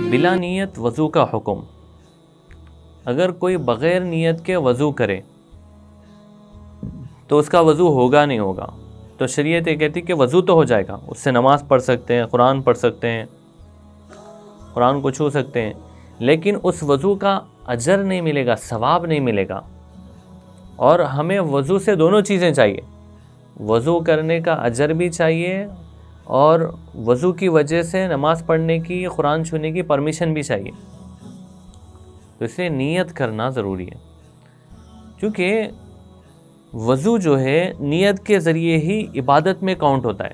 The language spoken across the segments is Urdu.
بلا نیت وضو کا حکم. اگر کوئی بغیر نیت کے وضو کرے تو اس کا وضو ہوگا نہیں ہوگا. تو شریعت یہ کہتی کہ وضو تو ہو جائے گا, اس سے نماز پڑھ سکتے ہیں, قرآن پڑھ سکتے ہیں, قرآن کو چھو سکتے ہیں, لیکن اس وضو کا اجر نہیں ملے گا, ثواب نہیں ملے گا. اور ہمیں وضو سے دونوں چیزیں چاہیے, وضو کرنے کا اجر بھی چاہیے اور وضو کی وجہ سے نماز پڑھنے کی, قرآن چھونے کی پرمیشن بھی چاہیے. تو اس لیے نیت کرنا ضروری ہے, کیونکہ وضو جو ہے نیت کے ذریعے ہی عبادت میں کاؤنٹ ہوتا ہے.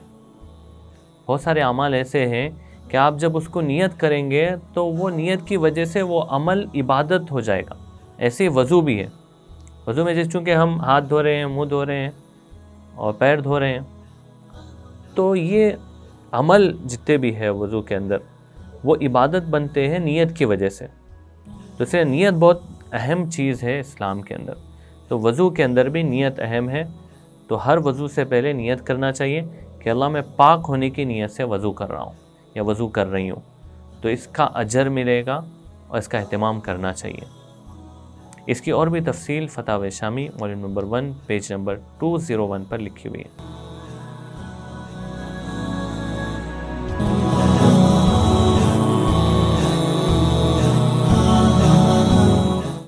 بہت سارے اعمال ایسے ہیں کہ آپ جب اس کو نیت کریں گے تو وہ نیت کی وجہ سے وہ عمل عبادت ہو جائے گا. ایسے وضو بھی ہے. وضو میں چونکہ ہم ہاتھ دھو رہے ہیں, منہ دھو رہے ہیں اور پیر دھو رہے ہیں, تو یہ عمل جتنے بھی ہے وضو کے اندر وہ عبادت بنتے ہیں نیت کی وجہ سے. تو اس لیے نیت بہت اہم چیز ہے اسلام کے اندر. تو وضو کے اندر بھی نیت اہم ہے. تو ہر وضو سے پہلے نیت کرنا چاہیے کہ اللہ میں پاک ہونے کی نیت سے وضو کر رہا ہوں یا وضو کر رہی ہوں. تو اس کا اجر ملے گا اور اس کا اہتمام کرنا چاہیے. اس کی اور بھی تفصیل فتاوی شامی والیوم نمبر 1 پیج نمبر 201 پر لکھی ہوئی ہے.